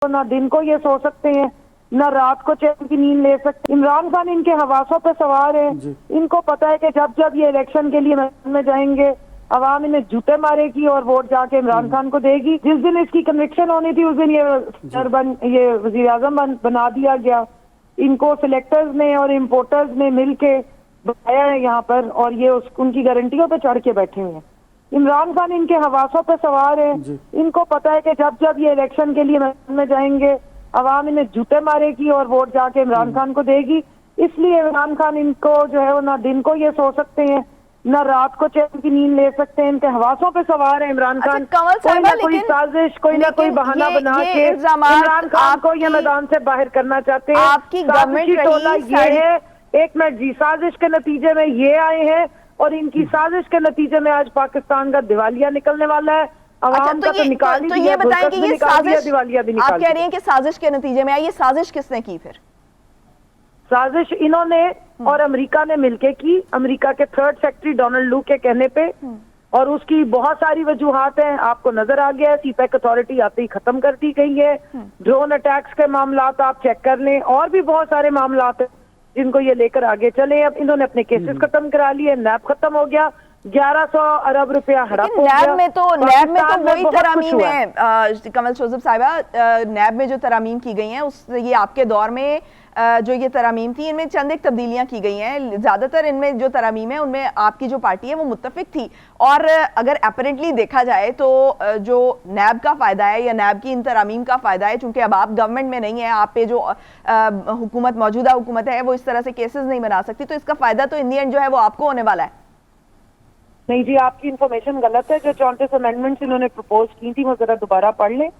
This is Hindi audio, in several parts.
ना दिन को ये सो सकते हैं, ना रात को चैन की नींद ले सकते। इमरान खान इनके हवासों पे सवार है। इनको पता है कि जब जब ये इलेक्शन के लिए मैदान में जाएंगे अवाम इन्हें जूते मारेगी और वोट जाके इमरान खान को देगी। जिस दिन इसकी कन्विक्शन होनी थी उस दिन ये वजीर आजम बना दिया गया। इनको सिलेक्टर्स ने और इम्पोर्टर्स ने मिलके बनाया है यहाँ पर, और ये उनकी गारंटियों पे चढ़ के बैठे हुए हैं। इमरान खान इनके हवासों पे सवार है। इनको पता है कि जब जब ये इलेक्शन के लिए मैदान में जाएंगे अवाम इन्हें जूते मारेगी और वोट जाके इमरान खान को देगी। इसलिए इमरान खान इनको जो है वो ना दिन को ये सो सकते हैं, ना रात को चैन की नींद ले सकते हैं। इनके हवासों पे सवार है इमरान खान। कोई ना कोई साजिश, कोई ना कोई बहाना बना के इमरान खान को ये मैदान से बाहर करना चाहते हैं। आपकी गवर्नमेंट टोला ये है, एक मिनट जी, साजिश के नतीजे में ये आए हैं और इनकी साजिश के नतीजे में आज पाकिस्तान का दिवालिया निकलने वाला है। अच्छा, तो ये बताएं कि ये साजिश, दिवालिया भी आप कह रही हैं कि साजिश के नतीजे में आई, ये साजिश किसने की? फिर साजिश इन्होंने और अमेरिका ने मिलके की। अमेरिका के थर्ड सेक्रेटरी डोनाल्ड लू के कहने पे, और उसकी बहुत सारी वजूहात हैं। आपको नजर आ गया है, सीपैक अथॉरिटी आते ही खत्म कर दी गई है। ड्रोन अटैक्स के मामलात आप चेक कर लें, और भी बहुत सारे मामलात हैं जिनको ये लेकर आगे चले। अब इन्होंने अपने केसेस खत्म करा लिए, नैब खत्म हो गया, 1100 अरब रुपया हड़प हो गया। नैब में तो वही तरामीम है कमल शोजब साहिबा, नैब में जो तरामीम की गई हैं उस ये आपके दौर में जो ये तरामीम थी इनमें चंद एक तब्दीलियां की गई हैं। ज्यादातर इनमें जो तरामीम है उनमें आपकी जो पार्टी है वो मुत्तफिक थी। और अगर अपरेंटली देखा जाए तो जो नैब का फायदा है या नैब की इन तरामीम का फायदा है, चूंकि अब आप गवर्नमेंट में नहीं है, आप पे जो हुकूमत मौजूदा हुकूमत है वो इस तरह से केसेस नहीं बना सकती, तो इसका फायदा तो इन दी एंड जो है वो आपको होने वाला है। नहीं जी, आपकी इंफॉर्मेशन गलत है। जो 34 अमेंडमेंट्स इन्होंने प्रपोज की थी वो जरा दोबारा पढ़ लें।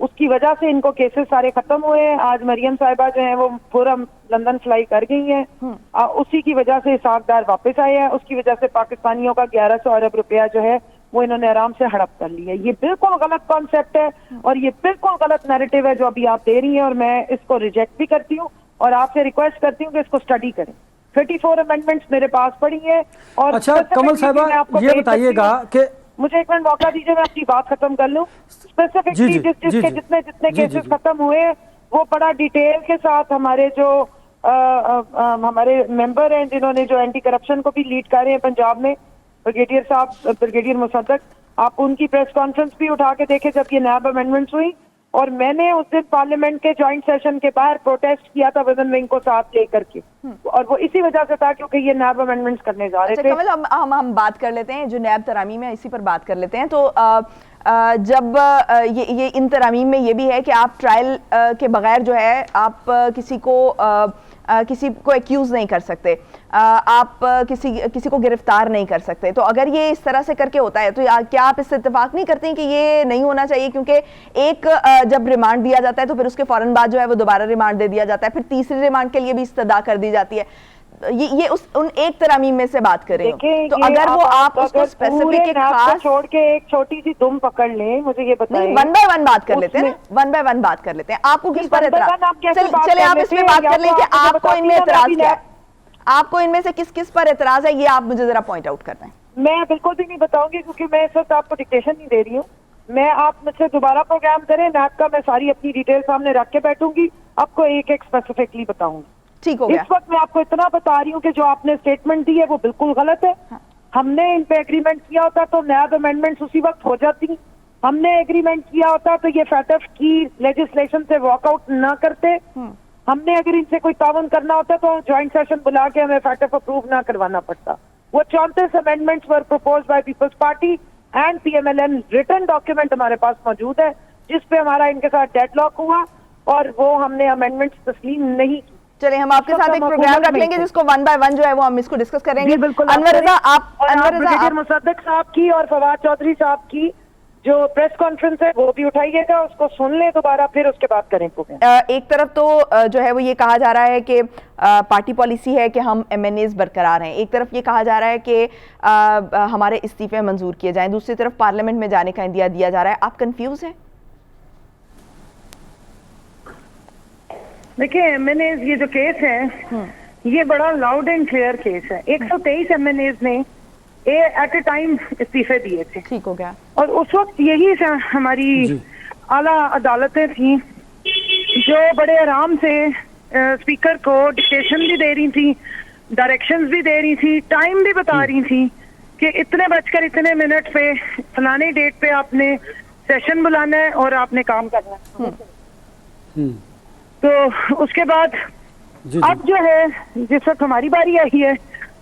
उसकी वजह से इनको केसेस सारे खत्म हुए हैं। आज मरियम साहिबा जो है वो पूरा लंदन फ्लाई कर गई हैं। उसी की वजह से सागदार वापस आए हैं। उसकी वजह से पाकिस्तानियों का 1100 अरब रुपया जो है वो इन्होंने आराम से हड़प कर लिया। ये बिल्कुल गलत कॉन्सेप्ट है और ये बिल्कुल गलत नैरेटिव है जो अभी आप दे रही हैं, और मैं इसको रिजेक्ट भी करती हूँ और आपसे रिक्वेस्ट करती हूँ कि इसको स्टडी करें। 34 अमेंडमेंट्स मेरे पास पड़ी है। और अच्छा कमल साहिबा, ये बताइएगा कि मुझे एक मिनट मौका दीजिए, मैं अपनी बात खत्म कर लूं। स्पेसिफिकली जिसके जितने केसेस खत्म हुए वो बड़ा डिटेल के साथ हमारे जो हमारे मेंबर हैं जिन्होंने जो एंटी करप्शन को भी लीड कर रहे हैं पंजाब में, ब्रिगेडियर साहब, ब्रिगेडियर मुसद्दक, आप उनकी प्रेस कॉन्फ्रेंस भी उठा के देखे जब ये नैब अमेंडमेंट्स हुई। और मैंने उस दिन पार्लियामेंट के ज्वाइंट सेशन के बाहर प्रोटेस्ट किया था विमेन विंग को साथ लेकर के, और वो इसी वजह से था क्योंकि ये नैब अमेंडमेंट्स करने जा रहे थे। कमल, हम बात कर लेते हैं जो नैब तरामीम है, इसी पर बात कर लेते हैं। तो जब ये इन तरामीम में ये भी है कि आप ट्रायल के बगैर जो है आप किसी को एक्यूज नहीं कर सकते, आप किसी को गिरफ्तार नहीं कर सकते। तो अगर ये इस तरह से करके होता है तो क्या आप इससे इत्तेफाक नहीं करते हैं कि ये नहीं होना चाहिए? क्योंकि एक जब रिमांड दिया जाता है तो फिर उसके फौरन बाद जो है वो दोबारा रिमांड दे दिया जाता है, फिर तीसरी रिमांड के लिए भी इस्तदा कर दी जाती है। ये उन एक तरामीम में से बात करें तो अगर वो आप उसको स्पेसिफिक एक खास छोड़ के एक छोटी सी दुम पकड़ लें, मुझे ये बताइए। वन बाय वन बात कर लेते हैं, वन बाय वन बात कर लेते हैं। आपको किस पर एतराज? चले आप इसमें बात कर लें कि आपको इनमें एतराज क्या है, आपको इनमें से किस किस पर एतराज है, ये आप मुझे जरा पॉइंट आउट करना है। मैं बिल्कुल भी नहीं बताऊंगी क्योंकि मैं इस वक्त आपको डिक्टेशन नहीं दे रही हूँ। मैं आप मुझसे दोबारा प्रोग्राम करें नैब का, मैं सारी अपनी डिटेल सामने रख के बैठूंगी, आपको एक एक स्पेसिफिकली बताऊंगी। ठीक हो गया। इस वक्त मैं आपको इतना बता रही हूँ कि जो आपने स्टेटमेंट दी है वो बिल्कुल गलत है। हमने इन पे एग्रीमेंट किया होता तो नैब अमेंडमेंट्स उसी वक्त हो जाती। हमने एग्रीमेंट किया होता तो ये फैटफ की लेजिस्लेशन से वॉकआउट ना करते। हमने अगर इनसे कोई तावन करना होता तो ज्वाइंट सेशन बुला के हमें फैटफ अप्रूव ना करवाना पड़ता। वो 34 amendments were propose by Peoples Party and PMLN। Written document हमारे पास मौजूद है जिसपे हमारा इनके साथ डेडलॉक हुआ और वो हमने अमेंडमेंट्स तस्लीम नहीं की। चलिए हम आपके साथ एक प्रोग्राम रख लेंगे जिसको वन बाय वन जो है वो हम इसको डिस्कस करेंगे। बिल्कुल। अनवर रज़ा, आप मुसद्दक साहब की और फवाद चौधरी साहब की जो प्रेस कॉन्फ्रेंस है वो भी उठाइएगा, उसको सुन ले दोबारा, फिर उसके बाद करें प्रोग्राम। एक तरफ तो जो है वो ये कहा जा रहा है कि पार्टी पॉलिसी है कि हम MNAs बरकरार हैं, एक तरफ ये कहा जा रहा है कि हमारे इस्तीफे मंजूर किए जाएं, दूसरी तरफ पार्लियामेंट में जाने का इंदिया दिया जा रहा है। आप कंफ्यूज हैं? देखिए MNAs ये जो केस है ये बड़ा लाउड एंड क्लियर केस है। 123 MNAs ने एट ए टाइम इस्तीफे दिए थे। ठीक हो गया। और उस वक्त यही हमारी आला अदालतें थी जो बड़े आराम से स्पीकर को डिक्टेशन भी दे रही थी, डायरेक्शंस भी दे रही थी, टाइम भी बता रही थी कि इतने बजकर इतने मिनट पे फलाने डेट पे आपने सेशन बुलाना है और आपने काम करना है। तो उसके बाद अब जो है जिस वक्त हमारी बारी आई है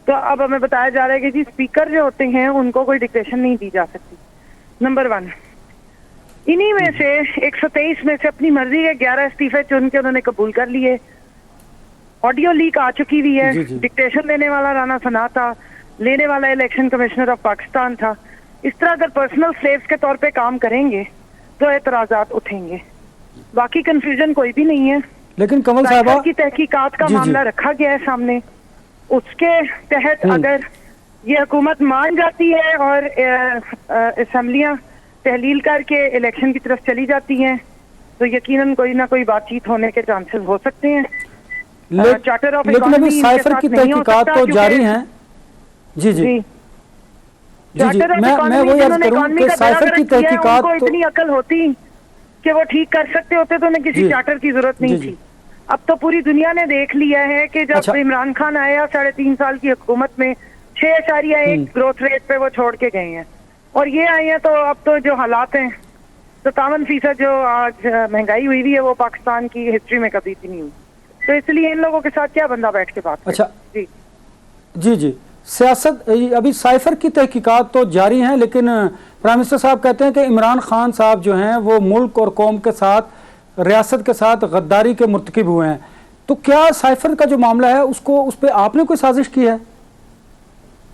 तो अब हमें बताया जा रहा है कि जी स्पीकर जो होते हैं उनको कोई डिक्टेशन नहीं दी जा सकती, नंबर 1। इन्हीं में से 123 में से अपनी मर्जी के 11 इस्तीफे चुन के उन्होंने कबूल कर लिए। ऑडियो लीक आ चुकी हुई है, डिक्टेशन देने वाला राना सना था, लेने वाला इलेक्शन कमिश्नर ऑफ पाकिस्तान था। इस तरह अगर पर्सनल स्लेव्स के तौर पे काम करेंगे तो एतराजात उठेंगे, बाकी कंफ्यूजन कोई भी नहीं है। लेकिन कमल साहबा की तहकीकात का मामला रखा गया है सामने, उसके तहत अगर ये हुकूमत मान जाती है और असेंबलियां तहलील करके इलेक्शन की तरफ चली जाती हैं तो यकीनन कोई ना कोई बातचीत होने के चांसेस हो सकते हैं। चार्टर ऑफ लेकिन अभी साइफर की तहकीकात तो जारी हैं। जी जी जी, मैं वही अर्ज करूं कि साइफर की तहकीकात तो इतनी अकल होती कि वो ठीक कर सकते होते तो उन्हें किसी चार्टर की जरूरत नहीं थी। अब तो पूरी दुनिया ने देख लिया है कि जब इमरान खान आया 3.5 साल की हुकूमत में 6.1 ग्रोथ रेट पे वो छोड़ के गए हैं और ये आए हैं। तो अब तो जो हालात हैं 57% जो आज महंगाई हुई है वो पाकिस्तान की हिस्ट्री में कभी भी नहीं हुई। तो इसलिए इन लोगों के साथ क्या बंदा बैठ के बात अच्छा जी जी जी सियासत अभी साइफर की तहकीकात तो जारी हैं, लेकिन प्राइम मिनिस्टर साहब कहते हैं कि इमरान खान साहब जो हैं वो मुल्क और कौम के साथ, रियासत के साथ गद्दारी के मुर्तकिब हुए हैं। तो क्या साइफर का जो मामला है उसको उस पर आपने कोई साजिश की है?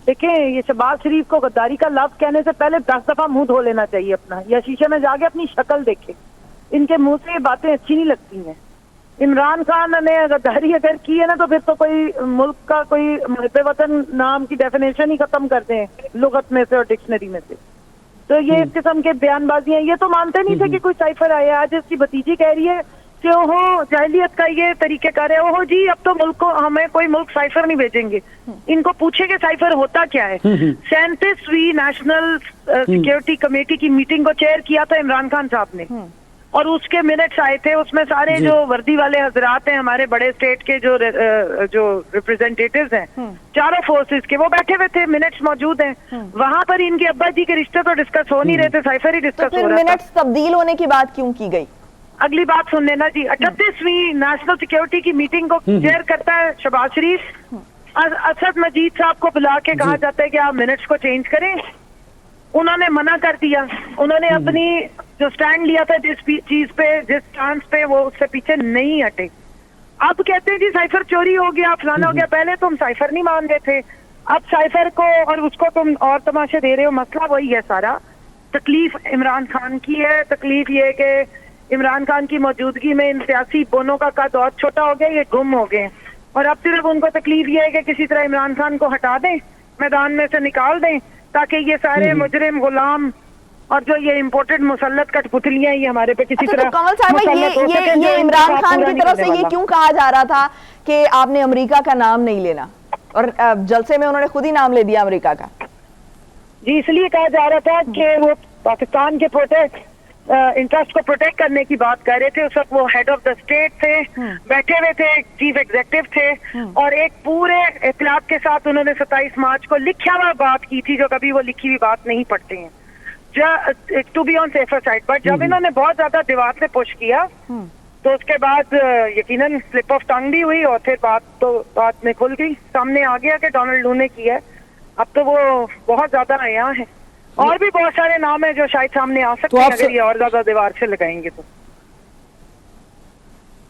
देखिए, ये शहबाज शरीफ को गद्दारी का लफ्ज कहने से पहले 10 दफा मुंह धो लेना चाहिए अपना, या शीशे में जाके अपनी शक्ल देखे। इनके मुंह से ये बातें अच्छी नहीं लगती हैं। इमरान खान ने गद्दारी अगर की है ना तो फिर तो कोई मुल्क का कोई मुहब्बे वतन नाम की डेफिनेशन ही खत्म कर दें लुगत में से और डिक्शनरी में से। तो ये इस किस्म के बयानबाजी हैं। ये तो मानते नहीं थे कि कोई साइफर आया। आज इसकी भतीजी कह रही है कि ओहो जाहिलियत का ये तरीकेकार है। ओहो जी, अब तो मुल्क को हमें कोई मुल्क साइफर नहीं भेजेंगे। इनको पूछे कि साइफर होता क्या है। 37वीं नेशनल सिक्योरिटी कमेटी की मीटिंग को चेयर किया था इमरान खान साहब ने और उसके मिनट्स आए थे। उसमें सारे जो वर्दी वाले हजरात हैं, हमारे बड़े स्टेट के जो रिप्रेजेंटेटिव्स हैं चारों फोर्सेस के, वो बैठे हुए थे, मिनट्स मौजूद हैं। वहां पर इनके अब्बा जी के रिश्ते तो डिस्कस हो नहीं रहे थे, साइफर ही डिस्कस हो रहा था। मिनट्स तब्दील होने की बात क्यों की गई? अगली बात सुन लेना जी। 38वीं नेशनल सिक्योरिटी की मीटिंग को चेयर करता है शहबाज शरीफ। असद मजीद साहब को बुला के कहा जाता है कि आप मिनट्स को चेंज करें। उन्होंने मना कर दिया। उन्होंने अपनी जो स्टैंड लिया था जिस चीज पे, जिस चांस पे, वो उससे पीछे नहीं हटे। अब कहते हैं जी साइफर चोरी हो गया, फलाना हो गया। पहले तुम साइफर नहीं मान रहे थे, अब साइफर को और उसको तुम और तमाशे दे रहे हो। मसला वही है सारा। तकलीफ इमरान खान की है। तकलीफ ये है कि इमरान खान की मौजूदगी में इन सियासी बोनों का कद और छोटा हो गया, ये गुम हो गए। और अब सिर्फ उनको तकलीफ ये है कि किसी तरह इमरान खान को हटा दें, मैदान में से निकाल दें, ताकि ये सारे मुजरिम, गुलाम और जो ये इम्पोर्टेड मुसल्लत कठपुतलियां ये हमारे पे किसी तरह। तो कमल साहब, ये इमरान खान की तरफ से ये क्यों कहा जा रहा था कि आपने अमेरिका का नाम नहीं लेना, और जलसे में उन्होंने खुद ही नाम ले दिया अमेरिका का? जी, इसलिए कहा जा रहा था कि वो पाकिस्तान के इंटरेस्ट को प्रोटेक्ट करने की बात कर रहे थे। उस वक्त वो हेड ऑफ द स्टेट थे, बैठे हुए थे, चीफ एग्जीक्यूटिव थे, और एक पूरे इत्तेलात के साथ उन्होंने 27 मार्च को लिखा हुआ बात की थी, जो कभी वो लिखी हुई बात नहीं पढ़ते हैं, to be on safer side. But जब इन्होंने बहुत ज्यादा दीवार से पुश किया तो उसके बाद यकीनन स्लिप ऑफ टंग भी हुई और फिर बात में खुल गई, सामने आ गया कि डोनाल्ड लू ने किया है। अब तो वो बहुत ज्यादा आया है। और भी बहुत सारे नाम है जो शायद सामने आ सकते हैं अगर ये और ज्यादा दीवार से लगाएंगे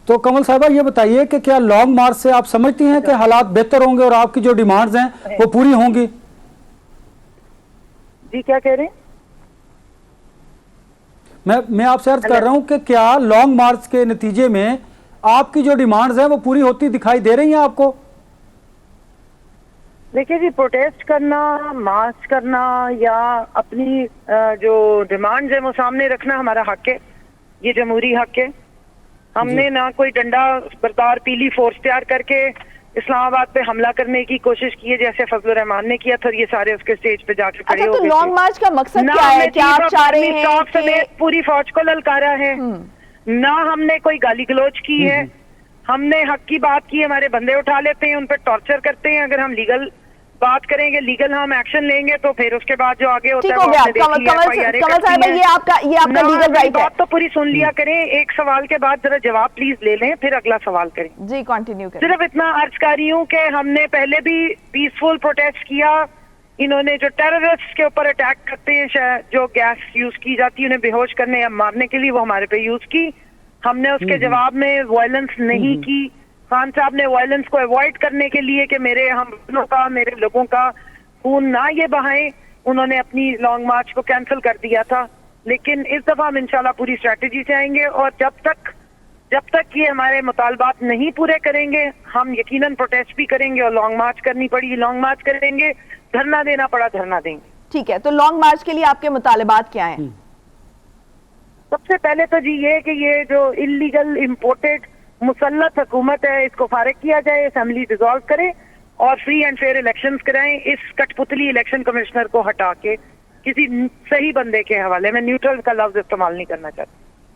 तो कमल साहबा ये बताइए कि क्या लॉन्ग मार्च से आप समझती हैं कि हालात बेहतर होंगे और आपकी जो डिमांड्स हैं वो पूरी होंगी? जी, क्या कह रहे हैं? मैं आपसे अर्ज कर रहा हूं कि क्या लॉन्ग मार्च के नतीजे में आपकी जो डिमांड्स हैं वो पूरी होती दिखाई दे रही हैं आपको? देखिए जी, प्रोटेस्ट करना, मार्च करना या अपनी जो डिमांड्स है वो सामने रखना हमारा हक है, ये जमहूरी हक है। हमने ना कोई डंडा बरदार पीली फोर्स तैयार करके इस्लामाबाद पे हमला करने की कोशिश की है जैसे फजलुर रहमान ने किया था। ये सारे उसके स्टेज पे जाके खड़े हो गए। लॉन्ग मार्च का मकसद क्या है? क्या आप चाह रहे हैं कि पूरी फौज को ललकारा है? ना हमने कोई गाली गलौज की है, हमने हक की बात की, हमारे बंदे उठा लेते हैं, उन पर टॉर्चर करते हैं। अगर हम लीगल बात करेंगे, लीगल हम एक्शन लेंगे तो फिर उसके बाद जो आगे होता है ठीक हो गया। कमल साहिबा, ये आपका लीगल राइट है। बात तो पूरी सुन लिया करें, एक सवाल के बाद जरा जवाब प्लीज ले लें, फिर अगला सवाल करें। जी कंटिन्यू करें। सिर्फ इतना अर्ज कर रही हूँ कि हमने पहले भी पीसफुल प्रोटेस्ट किया। इन्होंने जो टेररिस्ट के ऊपर अटैक करते हैं, जो गैस यूज की जाती है उन्हें बेहोश करने या मारने के लिए, वो हमारे पे यूज की। हमने उसके जवाब में वायलेंस नहीं की। खान साहब ने वायलेंस को अवॉइड करने के लिए कि मेरे हम का, मेरे लोगों का खून ना ये बहाएं, उन्होंने अपनी लॉन्ग मार्च को कैंसिल कर दिया था। लेकिन इस दफा हम इंशाल्लाह पूरी स्ट्रेटेजी से आएंगे और जब तक ये हमारे मुतालबात नहीं पूरे करेंगे, हम यकीनन प्रोटेस्ट भी करेंगे और लॉन्ग मार्च करनी पड़ी लॉन्ग मार्च करेंगे, धरना देना पड़ा धरना देंगे। ठीक है, तो लॉन्ग मार्च के लिए आपके मुतालबात क्या हैं? सबसे पहले तो जी ये कि ये जो इलीगल इम्पोर्टेड मुसल्लत हुकूमत है, इसको फारिग किया जाए, असेंबली डिसॉल्व करे और फ्री एंड फेयर इलेक्शंस कराएं। इस कठपुतली इलेक्शन कमिश्नर को हटा के किसी सही बंदे के हवाले, मैं न्यूट्रल का लफ्ज इस्तेमाल नहीं करना चाहती।